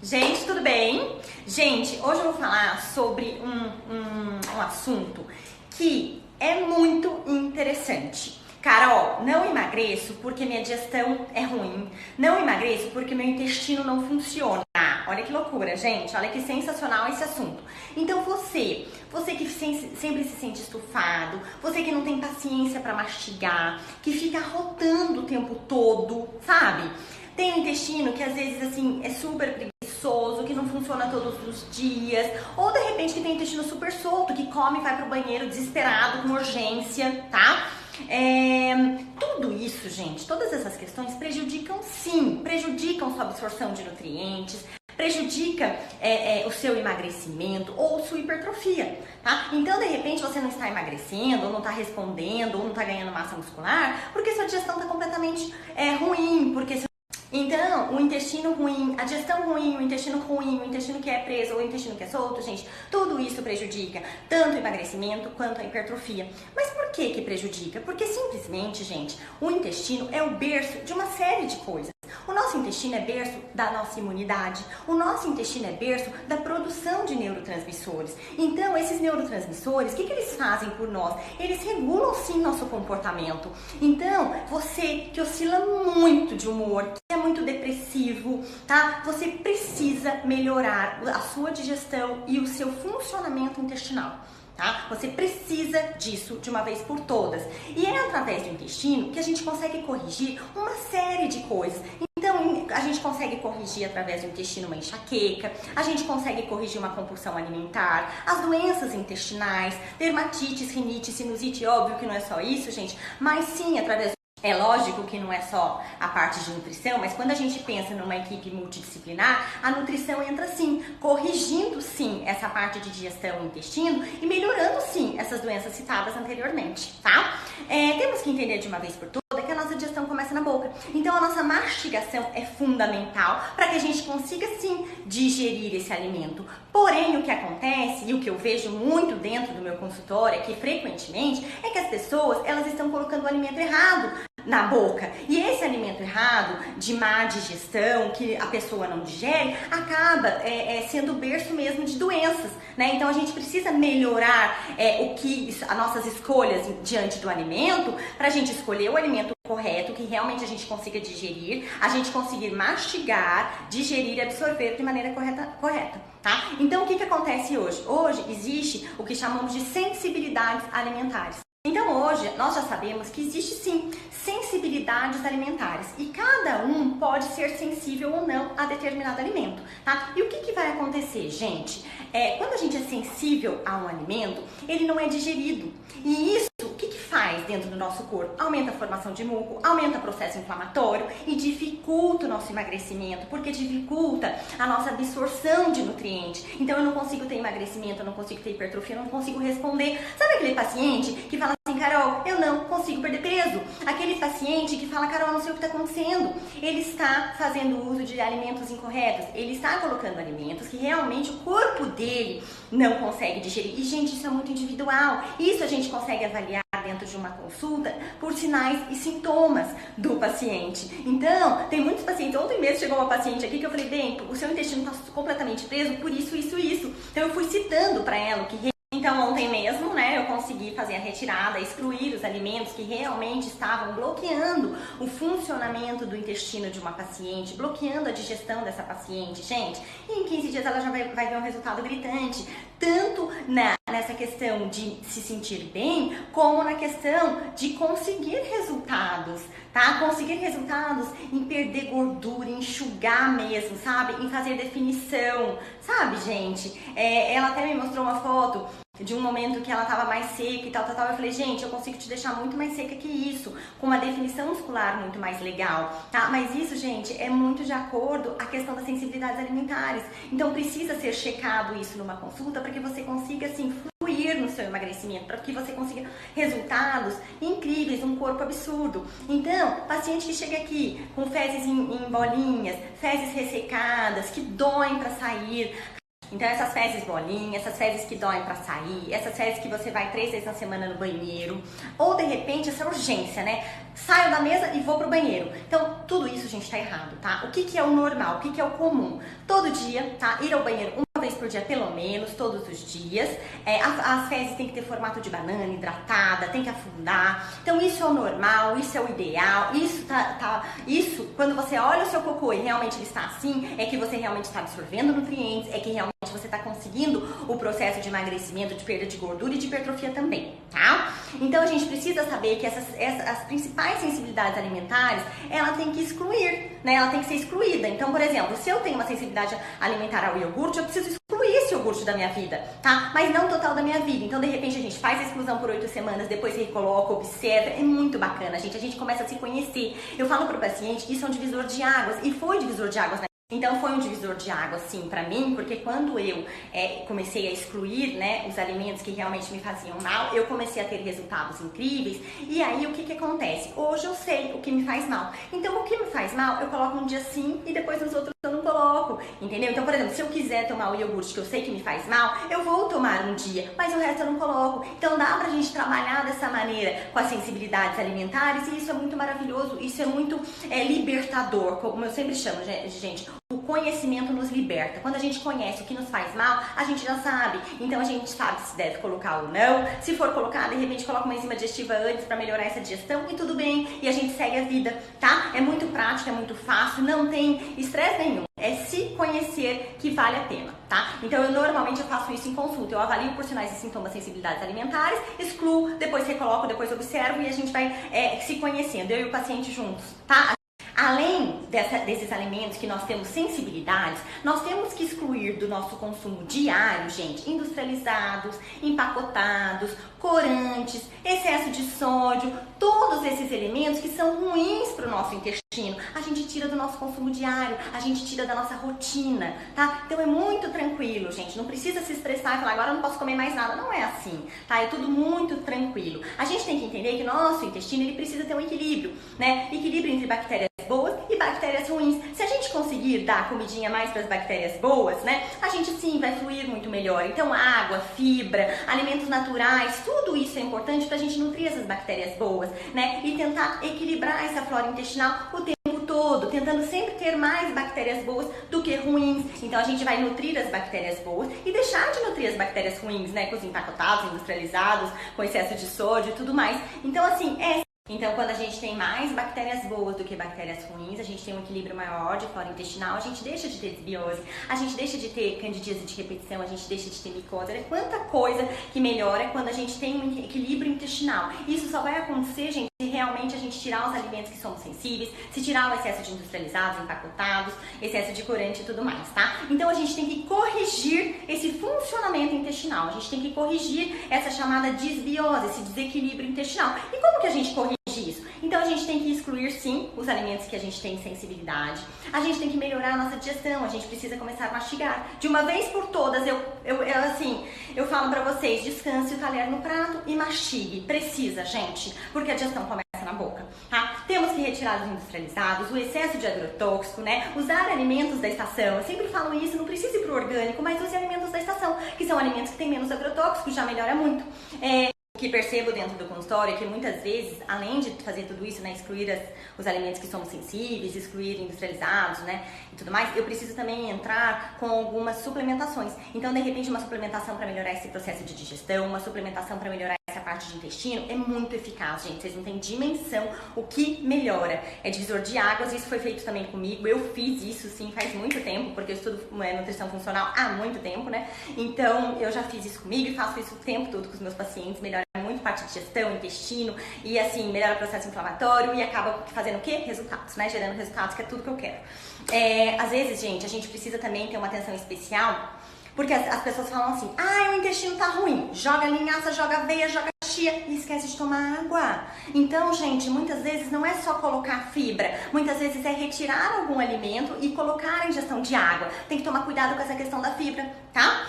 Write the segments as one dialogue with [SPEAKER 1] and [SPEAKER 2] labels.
[SPEAKER 1] Gente, tudo bem? Gente, hoje eu vou falar sobre um assunto que é muito interessante. Carol, não emagreço porque minha digestão é ruim. Não emagreço porque meu intestino não funciona. Olha que loucura, gente. Olha que sensacional esse assunto. Então você que sempre se sente estufado, você que não tem paciência para mastigar, que fica rotando o tempo todo, sabe? Tem um intestino que às vezes assim é super preguiçoso, que não funciona todos os dias, ou de repente que tem intestino super solto, que come e vai pro banheiro desesperado, com urgência, tá? Tudo isso, gente, todas essas questões prejudicam sua absorção de nutrientes, prejudica o seu emagrecimento ou sua hipertrofia, tá? Então, de repente, você não está emagrecendo, ou não está respondendo, ou não está ganhando massa muscular, porque sua digestão está completamente ruim, então, o intestino ruim, a digestão ruim, o intestino que é preso ou o intestino que é solto, gente, tudo isso prejudica tanto o emagrecimento quanto a hipertrofia. Mas por que prejudica? Porque simplesmente, gente, o intestino é o berço de uma série de coisas. O nosso intestino é berço da nossa imunidade, o nosso intestino é berço da produção de neurotransmissores. Então, esses neurotransmissores, o que eles fazem por nós? Eles regulam sim nosso comportamento. Então, você que oscila muito de humor, que é muito depressivo, tá? Você precisa melhorar a sua digestão e o seu funcionamento intestinal. Tá? Você precisa disso de uma vez por todas. E é através do intestino que a gente consegue corrigir uma série de coisas. Então, a gente consegue corrigir através do intestino uma enxaqueca, a gente consegue corrigir uma compulsão alimentar, as doenças intestinais, dermatites, rinite, sinusite, óbvio que não é só isso, gente, mas sim através. É lógico que não é só a parte de nutrição, mas quando a gente pensa numa equipe multidisciplinar, a nutrição entra sim, corrigindo sim essa parte de digestão e intestino e melhorando sim essas doenças citadas anteriormente, tá? Temos que entender de uma vez por todas que a nossa digestão começa na boca. Então a nossa mastigação é fundamental para que a gente consiga sim digerir esse alimento. Porém, o que acontece e o que eu vejo muito dentro do meu consultório aqui frequentemente é que as pessoas elas estão colocando o alimento errado na boca. E esse alimento errado, de má digestão, que a pessoa não digere, acaba sendo o berço mesmo de doenças, né? Então a gente precisa melhorar as nossas escolhas diante do alimento, para a gente escolher o alimento correto, que realmente a gente consiga digerir, a gente conseguir mastigar, digerir e absorver de maneira correta, tá? Então o que acontece hoje? Hoje existe o que chamamos de sensibilidades alimentares. Então hoje nós já sabemos que existe sim sensibilidades alimentares e cada um pode ser sensível ou não a determinado alimento, tá? E o que vai acontecer, gente? Quando a gente é sensível a um alimento, ele não é digerido. E isso, o que faz dentro do nosso corpo? Aumenta a formação de muco, aumenta o processo inflamatório e dificulta o nosso emagrecimento, porque dificulta a nossa absorção de nutrientes. Então eu não consigo ter emagrecimento, eu não consigo ter hipertrofia, eu não consigo responder. Sabe aquele paciente que fala assim, Carol, eu não consigo perder peso? Aquele paciente que fala, Carol, não sei o que está acontecendo. Ele está fazendo uso de alimentos incorretos, ele está colocando alimentos que realmente o corpo dele não consegue digerir. E, gente, isso é muito individual. Isso a gente consegue avaliar dentro de uma consulta por sinais e sintomas do paciente. Então, tem muitos pacientes. Ontem mesmo chegou uma paciente aqui que eu falei, bem, o seu intestino está completamente preso por isso. Então, eu fui citando para ela o que... Então, ontem mesmo, né, eu consegui fazer a retirada, excluir os alimentos que realmente estavam bloqueando o funcionamento do intestino de uma paciente, bloqueando a digestão dessa paciente, gente. E em 15 dias ela já vai ver um resultado gritante, tanto nessa questão de se sentir bem, como na questão de conseguir resultados, tá? Conseguir resultados em perder gordura, em enxugar mesmo, sabe? Em fazer definição, sabe, gente? Ela até me mostrou uma foto de um momento que ela tava mais seca e tal. Eu falei, gente, eu consigo te deixar muito mais seca que isso, com uma definição muscular muito mais legal, tá? Mas isso, gente, é muito de acordo à questão das sensibilidades alimentares. Então precisa ser checado isso numa consulta para que você consiga, assim, fluir no seu emagrecimento, para que você consiga resultados incríveis, um corpo absurdo. Então, paciente que chega aqui com fezes em bolinhas, fezes ressecadas, que doem para sair, Então essas fezes bolinha, essas fezes que doem pra sair, essas fezes que você vai 3 vezes na semana no banheiro, ou de repente essa urgência, né? Saio da mesa e vou pro banheiro. Então tudo isso, gente, tá errado, tá? O que é o normal? O que é o comum? Todo dia, tá? Ir ao banheiro uma vez por dia, pelo menos, todos os dias. As fezes tem que ter formato de banana, hidratada, tem que afundar. Então isso é o normal, isso é o ideal, isso, quando você olha o seu cocô e realmente ele está assim, é que você realmente está absorvendo nutrientes, é que realmente você está conseguindo o processo de emagrecimento, de perda de gordura e de hipertrofia também, tá? Então a gente precisa saber que as principais sensibilidades alimentares, ela tem que excluir, né? Ela tem que ser excluída. Então, por exemplo, se eu tenho uma sensibilidade alimentar ao iogurte, eu preciso excluir esse iogurte da minha vida, tá? Mas não total da minha vida. Então, de repente, a gente faz a exclusão por 8 semanas, depois recoloca, observa. É muito bacana, gente. A gente começa a se conhecer. Eu falo pro paciente que isso é um divisor de águas, e foi divisor de águas, né? Então foi um divisor de água, sim, pra mim, porque quando eu comecei a excluir, né, os alimentos que realmente me faziam mal, eu comecei a ter resultados incríveis. E aí o que acontece? Hoje eu sei o que me faz mal. Então o que me faz mal, eu coloco um dia sim e depois nos outros eu não coloco, entendeu? Então, por exemplo, se eu quiser tomar o iogurte que eu sei que me faz mal, eu vou tomar um dia, mas o resto eu não coloco. Então dá pra gente trabalhar dessa maneira com as sensibilidades alimentares, e isso é muito maravilhoso, isso é muito libertador, como eu sempre chamo, gente. O conhecimento nos liberta. Quando a gente conhece o que nos faz mal, a gente já sabe. Então a gente sabe se deve colocar ou não. Se for colocar, de repente coloca uma enzima digestiva antes para melhorar essa digestão e tudo bem. E a gente segue a vida, tá? É muito prático, é muito fácil, não tem estresse nenhum. É se conhecer que vale a pena, tá? Então eu normalmente faço isso em consulta. Eu avalio por sinais e sintomas, sensibilidades alimentares, excluo, depois recoloco, depois observo e a gente vai se conhecendo, eu e o paciente juntos, tá? Além desses alimentos que nós temos sensibilidades, nós temos que excluir do nosso consumo diário, gente, industrializados, empacotados, corantes, excesso de sódio, todos esses elementos que são ruins para o nosso intestino. A gente tira do nosso consumo diário, a gente tira da nossa rotina, tá? Então é muito tranquilo, gente, não precisa se estressar e falar, agora eu não posso comer mais nada, não é assim, tá? É tudo muito tranquilo. A gente tem que entender que nosso intestino, ele precisa ter um equilíbrio, né? Equilíbrio entre bactérias boas e bactérias ruins. Se a gente conseguir dar comidinha mais para as bactérias boas, né, a gente sim vai fluir muito melhor. Então água, fibra, alimentos naturais, tudo isso é importante para a gente nutrir essas bactérias boas, né, e tentar equilibrar essa flora intestinal o tempo todo, tentando sempre ter mais bactérias boas do que ruins. Então a gente vai nutrir as bactérias boas e deixar de nutrir as bactérias ruins, né, com os empacotados, industrializados, com excesso de sódio e tudo mais. Então assim, então, quando a gente tem mais bactérias boas do que bactérias ruins, a gente tem um equilíbrio maior de flora intestinal, a gente deixa de ter desbiose, a gente deixa de ter candidíase de repetição, a gente deixa de ter micose. Olha quanta coisa que melhora quando a gente tem um equilíbrio intestinal. Isso só vai acontecer, gente, se realmente a gente tirar os alimentos que somos sensíveis, se tirar o excesso de industrializados, empacotados, excesso de corante e tudo mais, tá? Então, a gente tem que corrigir esse funcionamento intestinal, a gente tem que corrigir essa chamada desbiose, esse desequilíbrio intestinal. E como que a gente corrige isso? Então a gente tem que excluir sim os alimentos que a gente tem sensibilidade, a gente tem que melhorar a nossa digestão, a gente precisa começar a mastigar. De uma vez por todas, eu falo pra vocês, descanse o talher no prato e mastigue. Precisa, gente, porque a digestão começa na boca, tá? Temos que retirar os industrializados, o excesso de agrotóxico, né? Usar alimentos da estação. Eu sempre falo isso, não precisa ir pro orgânico, mas use alimentos da estação, que são alimentos que têm menos agrotóxico, já melhora muito. O que percebo dentro do consultório é que muitas vezes, além de fazer tudo isso, né, excluir os alimentos que somos sensíveis, excluir industrializados, né, e tudo mais, eu preciso também entrar com algumas suplementações. Então, de repente, uma suplementação para melhorar esse processo de digestão, uma suplementação para melhorar essa parte de intestino, é muito eficaz, gente. Vocês não têm dimensão o que melhora. É divisor de águas, isso foi feito também comigo. Eu fiz isso, sim, faz muito tempo, porque eu estudo nutrição funcional há muito tempo, né? Então, eu já fiz isso comigo e faço isso o tempo todo com os meus pacientes, melhora muito parte de digestão, intestino e assim, melhora o processo inflamatório e acaba fazendo o quê? Resultados, né? Gerando resultados, que é tudo que eu quero. Às vezes, gente, a gente precisa também ter uma atenção especial, porque as pessoas falam assim, o intestino tá ruim, joga linhaça, joga aveia, joga chia e esquece de tomar água. Então, gente, muitas vezes não é só colocar fibra, muitas vezes é retirar algum alimento e colocar a ingestão de água. Tem que tomar cuidado com essa questão da fibra, tá?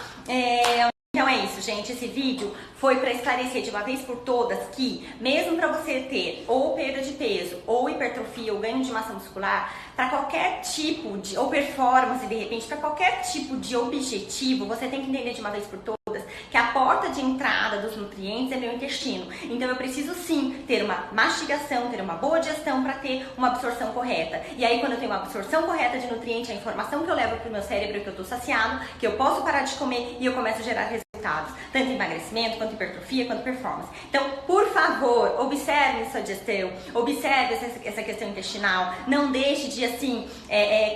[SPEAKER 1] Então é isso, gente. Esse vídeo foi para esclarecer de uma vez por todas que, mesmo para você ter ou perda de peso, ou hipertrofia, ou ganho de massa muscular, para qualquer tipo de, ou performance de repente, para qualquer tipo de objetivo, você tem que entender de uma vez por todas que a porta de entrada dos nutrientes é meu intestino. Então eu preciso sim ter uma mastigação, ter uma boa digestão para ter uma absorção correta. E aí quando eu tenho uma absorção correta de nutriente, a informação que eu levo para o meu cérebro é que eu estou saciado, que eu posso parar de comer e eu começo a gerar resultados, tanto em emagrecimento, quanto hipertrofia, quanto performance. Então, por favor, observe sua digestão, observe essa questão intestinal, não deixe de assim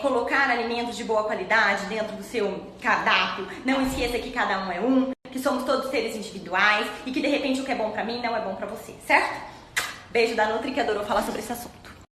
[SPEAKER 1] colocar alimentos de boa qualidade dentro do seu cardápio, não esqueça que cada um é um, que somos todos seres individuais e que de repente o que é bom pra mim não é bom pra você, certo? Beijo da Nutri que adorou falar sobre esse assunto.